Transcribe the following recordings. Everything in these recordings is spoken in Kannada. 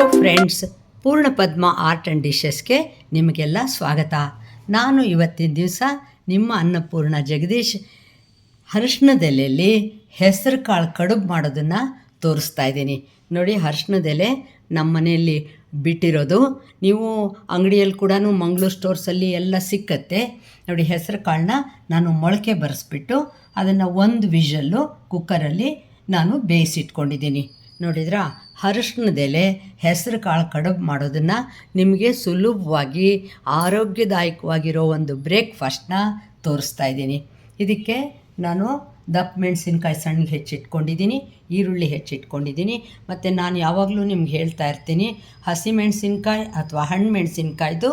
ಹಲೋ ಫ್ರೆಂಡ್ಸ್, ಪೂರ್ಣಪದ್ಮ ಆರ್ಟ್ ಆ್ಯಂಡ್ ಡಿಶಸ್ಗೆ ನಿಮಗೆಲ್ಲ ಸ್ವಾಗತ. ನಾನು ಇವತ್ತಿನ ದಿವಸ ನಿಮ್ಮ ಅನ್ನಪೂರ್ಣ ಜಗದೀಶ್ ಅರಿಶಿಣದೆಲೆಯಲ್ಲಿ ಹೆಸರು ಕಾಳು ಕಡುಬು ಮಾಡೋದನ್ನು ತೋರಿಸ್ತಾ ಇದ್ದೀನಿ. ನೋಡಿ, ಅರಿಶಿಣದೆಲೆ ನಮ್ಮ ಮನೆಯಲ್ಲಿ ಬಿಟ್ಟಿರೋದು. ನೀವು ಅಂಗಡಿಯಲ್ಲಿ ಕೂಡ ಮಂಗಳೂರು ಸ್ಟೋರ್ಸಲ್ಲಿ ಎಲ್ಲ ಸಿಕ್ಕತ್ತೆ. ನೋಡಿ, ಹೆಸರು ಕಾಳನ್ನ ನಾನು ಮೊಳಕೆ ಬರೆಸ್ಬಿಟ್ಟು ಅದನ್ನು ಒಂದು ವಿಷಲ್ಲು ಕುಕ್ಕರಲ್ಲಿ ನಾನು ಬೇಯಿಸಿಟ್ಕೊಂಡಿದ್ದೀನಿ. ನೋಡಿದ್ರಾ, ಅರಿಶಿಣದೆಲೆ ಹೆಸರು ಕಾಳು ಕಡುಬು ಮಾಡೋದನ್ನು ನಿಮಗೆ ಸುಲಭವಾಗಿ ಆರೋಗ್ಯದಾಯಕವಾಗಿರೋ ಒಂದು ಬ್ರೇಕ್ಫಾಸ್ಟ್ನ ತೋರಿಸ್ತಾ ಇದ್ದೀನಿ. ಇದಕ್ಕೆ ನಾನು ದಪ್ಪ ಮೆಣಸಿನ್ಕಾಯಿ ಸಣ್ಣಗೆ ಹೆಚ್ಚಿಟ್ಕೊಂಡಿದ್ದೀನಿ, ಈರುಳ್ಳಿ ಹೆಚ್ಚಿಟ್ಕೊಂಡಿದ್ದೀನಿ. ಮತ್ತು ನಾನು ಯಾವಾಗಲೂ ನಿಮ್ಗೆ ಹೇಳ್ತಾ ಇರ್ತೀನಿ, ಹಸಿಮೆಣಸಿನ್ಕಾಯಿ ಅಥವಾ ಹಣ್ಣು ಮೆಣಸಿನ್ಕಾಯ್ದು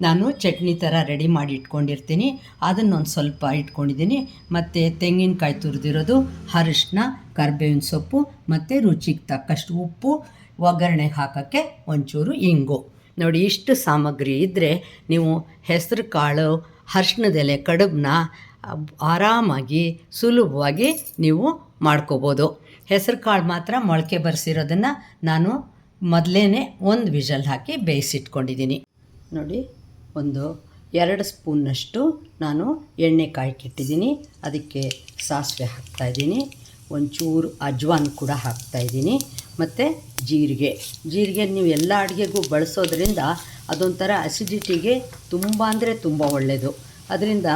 ನಾನು ಚಟ್ನಿ ಥರ ರೆಡಿ ಮಾಡಿ ಇಟ್ಕೊಂಡಿರ್ತೀನಿ. ಅದನ್ನೊಂದು ಸ್ವಲ್ಪ ಇಟ್ಕೊಂಡಿದ್ದೀನಿ. ಮತ್ತು ತೆಂಗಿನಕಾಯಿ ತುರಿದಿರೋದು, ಅರಿಶಿನ, ಕರಿಬೇವಿನ ಸೊಪ್ಪು ಮತ್ತು ರುಚಿಗೆ ತಕ್ಕಷ್ಟು ಉಪ್ಪು, ಒಗ್ಗರಣೆಗೆ ಹಾಕೋಕ್ಕೆ ಒಂಚೂರು ಇಂಗು. ನೋಡಿ, ಇಷ್ಟು ಸಾಮಗ್ರಿ ಇದ್ದರೆ ನೀವು ಹೆಸರು ಕಾಳು ಅರಿಶಿಣದೆಲೆ ಕಡುಬನ್ನ ಆರಾಮಾಗಿ ಸುಲಭವಾಗಿ ನೀವು ಮಾಡ್ಕೋಬೋದು. ಹೆಸರು ಕಾಳು ಮಾತ್ರ ಮೊಳಕೆ ಬರೆಸಿರೋದನ್ನು ನಾನು ಮೊದಲೇ ಒಂದು ವಿಷಲ್ ಹಾಕಿ ಬೇಯಿಸಿಟ್ಕೊಂಡಿದ್ದೀನಿ. ನೋಡಿ, ಒಂದು 2 ಸ್ಪೂನ್ನಷ್ಟು ನಾನು ಎಣ್ಣೆ ಕಾಯಕ್ಕಿಟ್ಟಿದ್ದೀನಿ. ಅದಕ್ಕೆ ಸಾಸಿವೆ ಹಾಕ್ತಾಯಿದ್ದೀನಿ, ಒಂಚೂರು ಅಜ್ವಾನ್ ಕೂಡ ಹಾಕ್ತಾಯಿದ್ದೀನಿ, ಮತ್ತು ಜೀರಿಗೆ ನೀವು ಎಲ್ಲ ಅಡುಗೆಗೂ ಬಳಸೋದ್ರಿಂದ ಅದೊಂಥರ ಅಸಿಡಿಟಿಗೆ ತುಂಬ ಅಂದರೆ ತುಂಬ ಒಳ್ಳೆಯದು. ಅದರಿಂದ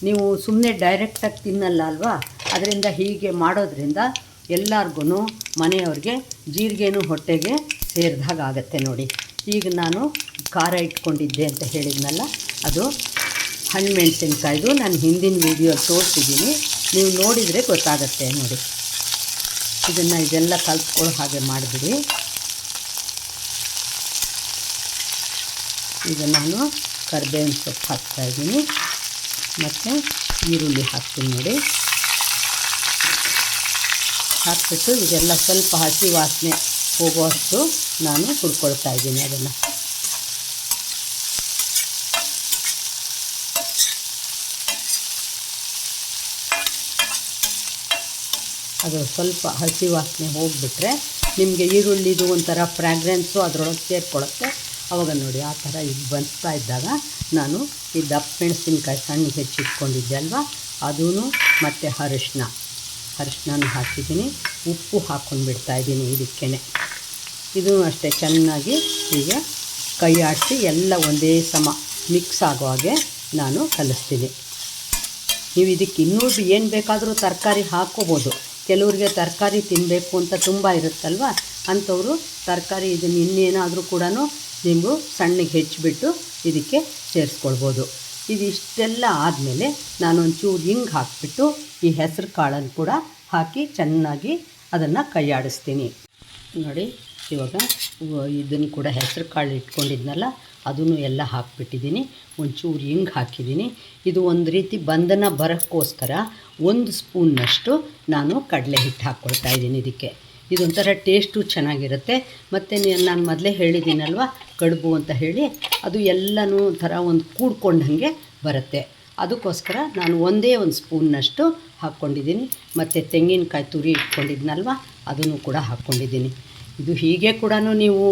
ನೀವು ಸುಮ್ಮನೆ ಡೈರೆಕ್ಟಾಗಿ ತಿನ್ನಲ್ಲ ಅಲ್ವಾ, ಅದರಿಂದ ಹೀಗೆ ಮಾಡೋದ್ರಿಂದ ಎಲ್ಲರಿಗೂ ಮನೆಯವ್ರಿಗೆ ಜೀರಿಗೆನೂ ಹೊಟ್ಟೆಗೆ ಸೇರಿದಾಗ ಆಗುತ್ತೆ. ನೋಡಿ, ಈಗ ನಾನು ಖಾರ ಇಟ್ಕೊಂಡಿದ್ದೆ ಅಂತ ಹೇಳಿದ್ನಲ್ಲ, ಅದು ಹಣ್ಣು ಮೆಣಸಿನ್ಕಾಯ್ದು ನಾನು ಹಿಂದಿನ ವೀಡಿಯೋ ತೋರಿಸಿದ್ದೀನಿ, ನೀವು ನೋಡಿದರೆ ಗೊತ್ತಾಗತ್ತೆ. ನೋಡಿ, ಇದೆಲ್ಲ ಕಲ್ತ್ಕೊಳ್ಳೋ ಹಾಗೆ ಮಾಡಿಬಿಡಿ. ಈಗ ನಾನು ಕರಿಬೇವಿನ ಸೊಪ್ಪು ಹಾಕ್ತಾಯಿದ್ದೀನಿ ಮತ್ತು ಈರುಳ್ಳಿ ಹಾಕ್ತೀನಿ. ನೋಡಿ, ಹಾಕ್ಬಿಟ್ಟು ಇದೆಲ್ಲ ಸ್ವಲ್ಪ ಹಸಿ ವಾಸನೆ ಹೋಗುವಷ್ಟು ನಾನು ಹುರ್ಕೊಳ್ತಾ ಇದ್ದೀನಿ. ಅದನ್ನು ಅದು ಸ್ವಲ್ಪ ಹಸಿ ವಾಸನೆ ಹೋಗಿಬಿಟ್ರೆ ನಿಮಗೆ ಈರುಳ್ಳಿದು ಒಂಥರ ಫ್ರ್ಯಾಗ್ರೆನ್ಸು ಅದರೊಳಗೆ ಸೇರಿಕೊಳ್ಳುತ್ತೆ. ಆವಾಗ ನೋಡಿ, ಆ ಥರ ಇದು ಬನ್ಸ್ತಾ ಇದ್ದಾಗ ನಾನು ಈ ದಪ್ಪ ಮೆಣಸಿನ್ಕಾಯಿ ಸಣ್ಣಗೆ ಹೆಚ್ಚಿಟ್ಕೊಂಡಿದ್ದೆ ಅಲ್ವಾ, ಅದೂ ಮತ್ತು ಅರಿಶಿನನೂ ಹಾಕಿದ್ದೀನಿ. ಉಪ್ಪು ಹಾಕ್ಕೊಂಡು ಬಿಡ್ತಾಯಿದ್ದೀನಿ ಇದಕ್ಕೇ. ಇದೂ ಅಷ್ಟೇ ಚೆನ್ನಾಗಿ ಹೀಗೆ ಕೈ ಆಡಿಸಿ ಎಲ್ಲ ಒಂದೇ ಸಮ ಮಿಕ್ಸ್ ಆಗೋ ಹಾಗೆ ನಾನು ಕಲಿಸ್ತೀನಿ. ನೀವು ಇದಕ್ಕೆ ಇನ್ನೂ ಏನು ಬೇಕಾದರೂ ತರಕಾರಿ ಹಾಕ್ಕೋಬೋದು. ಕೆಲವ್ರಿಗೆ ತರಕಾರಿ ತಿನ್ನಬೇಕು ಅಂತ ತುಂಬ ಇರುತ್ತಲ್ವ, ಅಂಥವರು ತರಕಾರಿ ಇದನ್ನು ಇನ್ನೇನಾದರೂ ಕೂಡ ನೀವು ಸಣ್ಣಗೆ ಹೆಚ್ಚಿಬಿಟ್ಟು ಇದಕ್ಕೆ ಸೇರಿಸ್ಕೊಳ್ಬೋದು. ಇದಿಷ್ಟೆಲ್ಲ ಆದಮೇಲೆ ನಾನೊಂಚೂರು ಹಿಂಗೆ ಹಾಕಿಬಿಟ್ಟು ಈ ಹೆಸರು ಕಾಳನ್ನು ಕೂಡ ಹಾಕಿ ಚೆನ್ನಾಗಿ ಅದನ್ನು ಕೈ ಆಡಿಸ್ತೀನಿ. ನೋಡಿ, ಇವಾಗ ಇದನ್ನು ಕೂಡ ಹೆಸರು ಕಾಳು ಇಟ್ಕೊಂಡಿದ್ನಲ್ಲ, ಅದನ್ನು ಎಲ್ಲ ಹಾಕಿಬಿಟ್ಟಿದ್ದೀನಿ. ಒಂಚೂರು ಹಿಂಗೆ ಹಾಕಿದ್ದೀನಿ. ಇದು ಒಂದು ರೀತಿ ಬಂಧನ ಬರೋಕ್ಕೋಸ್ಕರ 1 ಸ್ಪೂನ್ನಷ್ಟು ನಾನು ಕಡಲೆ ಹಿಟ್ಟು ಹಾಕ್ಕೊಳ್ತಾಯಿದ್ದೀನಿ ಇದಕ್ಕೆ. ಇದೊಂಥರ ಟೇಸ್ಟು ಚೆನ್ನಾಗಿರುತ್ತೆ. ಮತ್ತು ನಾನು ಮೊದಲೇ ಹೇಳಿದ್ದೀನಲ್ವ ಕಡುಬು ಅಂತ ಹೇಳಿ, ಅದು ಎಲ್ಲನೂ ಒಂಥರ ಒಂದು ಕೂಡ್ಕೊಂಡಂಗೆ ಬರುತ್ತೆ. ಅದಕ್ಕೋಸ್ಕರ ನಾನು ಒಂದೇ 1 ಸ್ಪೂನ್ನಷ್ಟು ಹಾಕ್ಕೊಂಡಿದ್ದೀನಿ. ಮತ್ತು ತೆಂಗಿನಕಾಯಿ ತುರಿ ಇಟ್ಕೊಂಡಿದ್ನಲ್ವ, ಅದನ್ನು ಕೂಡ ಹಾಕ್ಕೊಂಡಿದ್ದೀನಿ. ಇದು ಹೀಗೆ ಕೂಡ ನೀವು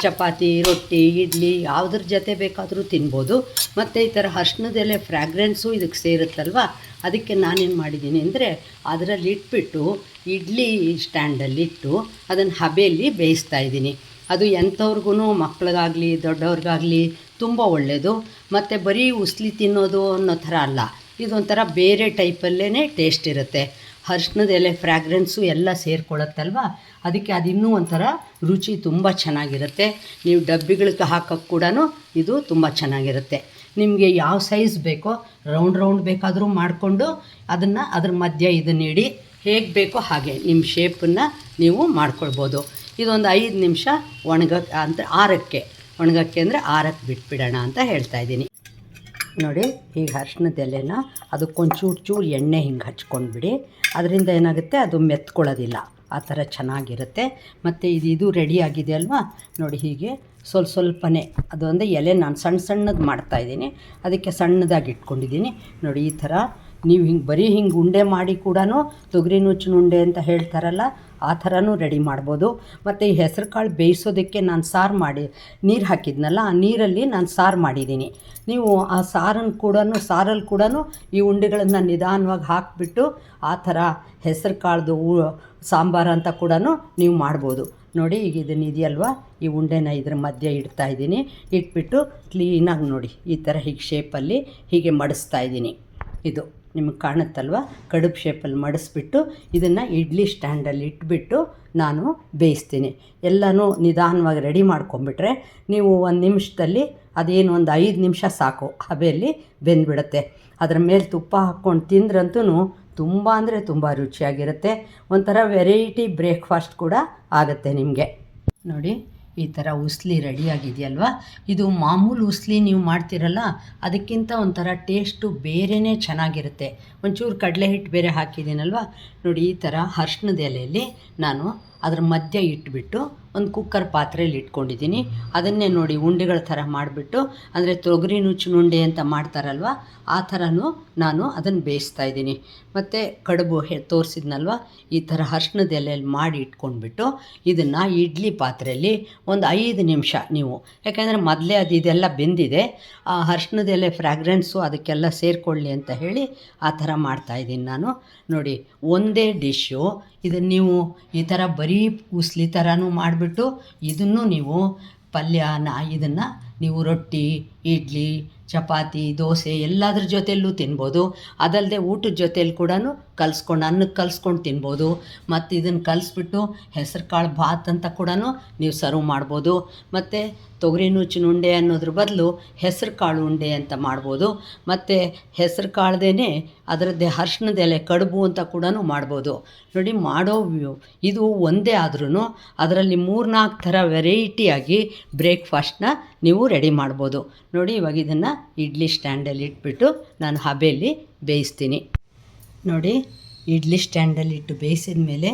ಚಪಾತಿ, ರೊಟ್ಟಿ, ಇಡ್ಲಿ ಯಾವುದ್ರ ಜೊತೆ ಬೇಕಾದರೂ ತಿನ್ಬೋದು. ಮತ್ತು ಈ ಥರ ಅರಿಶಿಣದೆಲೆ ಫ್ರ್ಯಾಗ್ರೆನ್ಸು ಇದಕ್ಕೆ ಸೇರುತ್ತಲ್ವ, ಅದಕ್ಕೆ ನಾನೇನು ಮಾಡಿದ್ದೀನಿ ಅಂದರೆ ಅದರಲ್ಲಿ ಇಟ್ಬಿಟ್ಟು ಇಡ್ಲಿ ಸ್ಟ್ಯಾಂಡಲ್ಲಿಟ್ಟು ಅದನ್ನು ಹಬೆಯಲ್ಲಿ ಬೇಯಿಸ್ತಾ ಇದ್ದೀನಿ. ಅದು ಎಂಥವ್ರಿಗೂ, ಮಕ್ಳಿಗಾಗಲಿ ದೊಡ್ಡವ್ರಿಗಾಗಲಿ ತುಂಬ ಒಳ್ಳೆಯದು. ಮತ್ತು ಬರೀ ಉಸ್ಲಿ ತಿನ್ನೋದು ಅನ್ನೋ ಥರ ಅಲ್ಲ, ಇದೊಂಥರ ಬೇರೆ ಟೈಪಲ್ಲೇ ಟೇಸ್ಟ್ ಇರುತ್ತೆ. ಅರಿಶಿಣದೆಲೆ ಫ್ರ್ಯಾಗ್ರೆನ್ಸು ಎಲ್ಲ ಸೇರಿಕೊಳ್ಳುತ್ತಲ್ವ, ಅದಕ್ಕೆ ಅದಿನ್ನೂ ಒಂಥರ ರುಚಿ ತುಂಬ ಚೆನ್ನಾಗಿರುತ್ತೆ. ನೀವು ಡಬ್ಬಿಗಳಿಗೆ ಹಾಕೋಕ್ಕೆ ಕೂಡ ಇದು ತುಂಬ ಚೆನ್ನಾಗಿರುತ್ತೆ. ನಿಮಗೆ ಯಾವ ಸೈಜ್ ಬೇಕೋ ರೌಂಡ್ ಬೇಕಾದರೂ ಮಾಡಿಕೊಂಡು ಅದನ್ನು ಅದ್ರ ಮಧ್ಯೆ ಇದನ್ನ ಇಡಿ, ಹೇಗೆ ಬೇಕೋ ಹಾಗೆ ನಿಮ್ಮ ಶೇಪನ್ನು ನೀವು ಮಾಡ್ಕೊಳ್ಬೋದು. ಇದೊಂದು 5 ನಿಮಿಷ ಆರಕ್ಕೆ ಬಿಟ್ಬಿಡೋಣ ಅಂತ ಹೇಳ್ತಾಯಿದ್ದೀನಿ. ನೋಡಿ, ಈಗ ಅರಿಶಿಣದೆಲೆನ ಅದಕ್ಕೊಂಚೂರು ಎಣ್ಣೆ ಹಿಂಗೆ ಹಚ್ಕೊಂಡ್ಬಿಡಿ. ಅದರಿಂದ ಏನಾಗುತ್ತೆ, ಅದು ಮೆತ್ಕೊಳ್ಳೋದಿಲ್ಲ, ಆ ಥರ ಚೆನ್ನಾಗಿರುತ್ತೆ. ಮತ್ತು ಇದು ರೆಡಿ ಆಗಿದೆ ಅಲ್ವಾ. ನೋಡಿ, ಹೀಗೆ ಸ್ವಲ್ಪನೇ ಅದೊಂದು ಎಲೆ ನಾನು ಸಣ್ಣದು ಮಾಡ್ತಾಯಿದ್ದೀನಿ, ಅದಕ್ಕೆ ಸಣ್ಣದಾಗಿ ಇಟ್ಕೊಂಡಿದ್ದೀನಿ. ನೋಡಿ, ಈ ಥರ ನೀವು ಬರೀ ಹಿಂಗೆ ಉಂಡೆ ಮಾಡಿ ಕೂಡ ತೊಗರಿ ನುಚ್ಚಿನ ಉಂಡೆ ಅಂತ ಹೇಳ್ತಾರಲ್ಲ ಆ ಥರನೂ ರೆಡಿ ಮಾಡ್ಬೋದು. ಮತ್ತು ಈ ಹೆಸರು ಕಾಳು ಬೇಯಿಸೋದಕ್ಕೆ ನಾನು ಸಾರು ಮಾಡಿ ನೀರು ಹಾಕಿದ್ನಲ್ಲ, ಆ ನೀರಲ್ಲಿ ನಾನು ಸಾರು ಮಾಡಿದ್ದೀನಿ. ನೀವು ಆ ಸಾರಲ್ಲಿ ಕೂಡ ಈ ಉಂಡೆಗಳನ್ನು ನಿಧಾನವಾಗಿ ಹಾಕಿಬಿಟ್ಟು ಆ ಥರ ಹೆಸರು ಕಾಳ್ದು ಸಾಂಬಾರು ಅಂತ ಕೂಡ ನೀವು ಮಾಡ್ಬೋದು. ನೋಡಿ, ಈಗ ಇದನ್ನು ಇದೆಯಲ್ವ, ಈ ಉಂಡೆನ ಇದ್ರ ಮಧ್ಯೆ ಇಡ್ತಾಯಿದ್ದೀನಿ. ಇಟ್ಬಿಟ್ಟು ಕ್ಲೀನಾಗಿ ನೋಡಿ ಈ ಥರ ಹೀಗೆ ಶೇಪಲ್ಲಿ ಹೀಗೆ ಮಡಿಸ್ತಾ ಇದ್ದೀನಿ. ಇದು ನಿಮಗೆ ಕಾಣುತ್ತಲ್ವ, ಕಡುಬು ಶೇಪಲ್ಲಿ ಮಡಿಸ್ಬಿಟ್ಟು ಇದನ್ನು ಇಡ್ಲಿ ಸ್ಟ್ಯಾಂಡಲ್ಲಿ ಇಟ್ಬಿಟ್ಟು ನಾನು ಬೇಯಿಸ್ತೀನಿ. ಎಲ್ಲನೂ ನಿಧಾನವಾಗಿ ರೆಡಿ ಮಾಡ್ಕೊಂಬಿಟ್ರೆ ನೀವು ಒಂದು ನಿಮಿಷದಲ್ಲಿ ಅದೇನು ಒಂದು 5 ನಿಮಿಷ ಸಾಕು, ಹಬೆಯಲ್ಲಿ ಬೆಂದ್ಬಿಡುತ್ತೆ. ಅದರ ಮೇಲೆ ತುಪ್ಪ ಹಾಕ್ಕೊಂಡು ತಿಂದ್ರಂತೂ ತುಂಬ ಅಂದರೆ ತುಂಬ ರುಚಿಯಾಗಿರುತ್ತೆ. ಒಂಥರ ವೆರೈಟಿ ಬ್ರೇಕ್ಫಾಸ್ಟ್ ಕೂಡ ಆಗುತ್ತೆ ನಿಮಗೆ. ನೋಡಿ, ಈ ಥರ ಉಸ್ಲಿ ರೆಡಿಯಾಗಿದೆಯಲ್ವ. ಇದು ಮಾಮೂಲು ಉಸ್ಲಿ ನೀವು ಮಾಡ್ತೀರಲ್ಲ, ಅದಕ್ಕಿಂತ ಒಂಥರ ಟೇಸ್ಟು ಬೇರೆಯೇ ಚೆನ್ನಾಗಿರುತ್ತೆ. ಒಂಚೂರು ಕಡಲೆ ಹಿಟ್ಟು ಬೇರೆ ಹಾಕಿದ್ದೀನಲ್ವ. ನೋಡಿ, ಈ ಥರ ಅರ್ಶಿಣದ ಎಲೆಯಲ್ಲಿ ನಾನು ಅದ್ರ ಮಧ್ಯೆ ಇಟ್ಬಿಟ್ಟು ಒಂದು ಕುಕ್ಕರ್ ಪಾತ್ರೆಯಲ್ಲಿ ಇಟ್ಕೊಂಡಿದ್ದೀನಿ. ಅದನ್ನೇ ನೋಡಿ ಉಂಡೆಗಳ ಥರ ಮಾಡಿಬಿಟ್ಟು, ಅಂದರೆ ತೊಗರಿ ನುಚ್ಚಿನ ಉಂಡೆ ಅಂತ ಮಾಡ್ತಾರಲ್ವ ಆ ಥರನೂ ನಾನು ಅದನ್ನು ಬೇಯಿಸ್ತಾ ಇದ್ದೀನಿ. ಮತ್ತು ಕಡುಬು ತೋರಿಸಿದ್ನಲ್ವ, ಈ ಥರ ಅರ್ಶಿಣದ ಎಲೆಯಲ್ಲಿ ಮಾಡಿ ಇಟ್ಕೊಂಡ್ಬಿಟ್ಟು ಇದನ್ನು ಇಡ್ಲಿ ಪಾತ್ರೆಯಲ್ಲಿ ಒಂದು 5 ನಿಮಿಷ ನೀವು, ಯಾಕೆಂದರೆ ಮೊದಲೇ ಇದೆಲ್ಲ ಬೆಂದಿದೆ, ಆ ಅರ್ಶಿಣದ ಎಲೆ ಫ್ರಾಗ್ರೆನ್ಸು ಅದಕ್ಕೆಲ್ಲ ಸೇರಿಕೊಳ್ಳಿ ಅಂತ ಹೇಳಿ ಆ ಥರ ಮಾಡ್ತಾಯಿದ್ದೀನಿ ನಾನು. ನೋಡಿ, ಒಂದೇ ಡಿಶ್ಶು ಇದನ್ನು ನೀವು ಈ ಥರ ಬರೀ ಉಸ್ಲಿ ಥರನೂ ಮಾಡಿಬಿಟ್ಟು ಇದನ್ನು ನೀವು ಪಲ್ಯನ ಇದನ್ನು ನೀವು ರೊಟ್ಟಿ, ಇಡ್ಲಿ, ಚಪಾತಿ, ದೋಸೆ ಎಲ್ಲದ್ರ ಜೊತೆಯಲ್ಲೂ ತಿನ್ಬೋದು. ಅದಲ್ಲದೆ ಊಟದ ಜೊತೆಯಲ್ಲಿ ಕೂಡ ಅನ್ನಕ್ಕೆ ಕಲಿಸ್ಕೊಂಡು ತಿನ್ಬೋದು. ಮತ್ತು ಇದನ್ನು ಕಲಿಸ್ಬಿಟ್ಟು ಹೆಸರು ಕಾಳು ಭಾತ್ ಅಂತ ಕೂಡ ನೀವು ಸರ್ವ್ ಮಾಡ್ಬೋದು. ಮತ್ತು ತೊಗರಿ ನುಚ್ಚಿನ ಉಂಡೆ ಅನ್ನೋದ್ರ ಬದಲು ಹೆಸರು ಕಾಳು ಉಂಡೆ ಅಂತ ಮಾಡ್ಬೋದು. ಮತ್ತು ಹೆಸರು ಕಾಳ್ದೇ ಅದರದ್ದೇ ಅರ್ಶಿಣದ ಎಲೆ ಕಡುಬು ಅಂತ ಕೂಡ ಮಾಡ್ಬೋದು. ನೋಡಿ, ಇದು ಒಂದೇ ಆದ್ರೂ ಅದರಲ್ಲಿ 3-4 ಥರ ವೆರೈಟಿಯಾಗಿ ಬ್ರೇಕ್ಫಾಸ್ಟ್ನ ನೀವು ರೆಡಿ ಮಾಡ್ಬೋದು. ನೋಡಿ, ಇವಾಗ ಇದನ್ನು ಇಡ್ಲಿ ಸ್ಟ್ಯಾಂಡಲ್ಲಿ ಇಟ್ಬಿಟ್ಟು ನಾನು ಹಬೆಯಲ್ಲಿ ಬೇಯಿಸ್ತೀನಿ. ನೋಡಿ, ಇಡ್ಲಿ ಸ್ಟ್ಯಾಂಡಲ್ಲಿ ಇಟ್ಟು ಬೇಯಿಸಿದ ಮೇಲೆ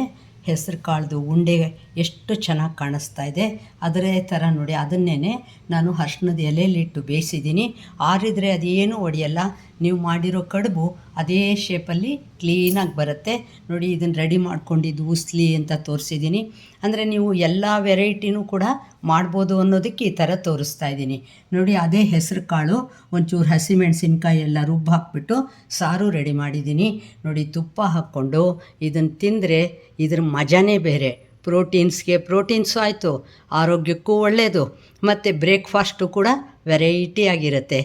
ಹೆಸರು ಕಾಳ್ದು ಉಂಡೆ ಎಷ್ಟು ಚೆನ್ನಾಗಿ ಕಾಣಿಸ್ತಾ ಇದೆ. ಅದರೇ ಥರ ನೋಡಿ, ಅದನ್ನೇ ನಾನು ಅರ್ಶಿಣದ ಎಲೆಯಲ್ಲಿಟ್ಟು ಬೇಯಿಸಿದ್ದೀನಿ. ಆರಿದರೆ ಅದೇನೂ ಒಡೆಯಲ್ಲ. ನೀವು ಮಾಡಿರೋ ಕಡುಬು ಅದೇ ಶೇಪಲ್ಲಿ ಕ್ಲೀನಾಗಿ ಬರುತ್ತೆ. ನೋಡಿ, ಇದನ್ನು ರೆಡಿ ಮಾಡ್ಕೊಂಡಿದ್ದು ಉಸ್ಲಿ ಅಂತ ತೋರಿಸಿದ್ದೀನಿ. ಅಂದರೆ ನೀವು ಎಲ್ಲ ವೆರೈಟಿನೂ ಕೂಡ ಮಾಡ್ಬೋದು ಅನ್ನೋದಕ್ಕೆ ಈ ಥರ ತೋರಿಸ್ತಾ ಇದ್ದೀನಿ. ನೋಡಿ, ಅದೇ ಹೆಸರು ಕಾಳು ಒಂಚೂರು ಹಸಿಮೆಣಸಿನ್ಕಾಯಿ ಎಲ್ಲ ರುಬ್ಬಿ ಹಾಕ್ಬಿಟ್ಟು ಸಾರು ರೆಡಿ ಮಾಡಿದ್ದೀನಿ. ನೋಡಿ, ತುಪ್ಪ ಹಾಕ್ಕೊಂಡು ಇದನ್ನು ತಿಂದರೆ ಇದ್ರ ಮಜಾನೇ ಬೇರೆ. ಪ್ರೋಟೀನ್ಸು ಆಯಿತು, ಆರೋಗ್ಯಕ್ಕೂ ಒಳ್ಳೆಯದು, ಮತ್ತು ಬ್ರೇಕ್ಫಾಸ್ಟು ಕೂಡ ವೆರೈಟಿ ಆಗಿರುತ್ತೆ.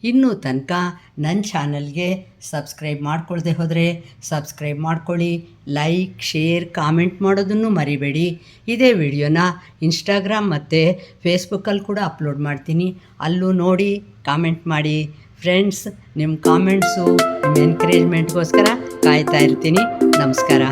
ಇನ್ನೂ ತನಕ ನನ್ನ ಚಾನಲ್ಗೆ ಸಬ್ಸ್ಕ್ರೈಬ್ ಮಾಡ್ಕೊಳ್ದೆ ಹೋದರೆ ಸಬ್ಸ್ಕ್ರೈಬ್ ಮಾಡ್ಕೊಳ್ಳಿ. ಲೈಕ್, ಶೇರ್, ಕಾಮೆಂಟ್ ಮಾಡೋದನ್ನು ಮರಿಬೇಡಿ. ಇದೇ ವಿಡಿಯೋನ ಇನ್ಸ್ಟಾಗ್ರಾಮ್ ಮತ್ತು ಫೇಸ್ಬುಕ್ಕಲ್ಲಿ ಕೂಡ ಅಪ್ಲೋಡ್ ಮಾಡ್ತೀನಿ, ಅಲ್ಲೂ ನೋಡಿ ಕಾಮೆಂಟ್ ಮಾಡಿ. ಫ್ರೆಂಡ್ಸ್, ನಿಮ್ಮ ಕಾಮೆಂಟ್ಸು, ನಿಮ್ಮ ಎನ್ಕರೇಜ್ಮೆಂಟ್ಗೋಸ್ಕರ ಕಾಯ್ತಾ ಇರ್ತೀನಿ. ನಮಸ್ಕಾರ.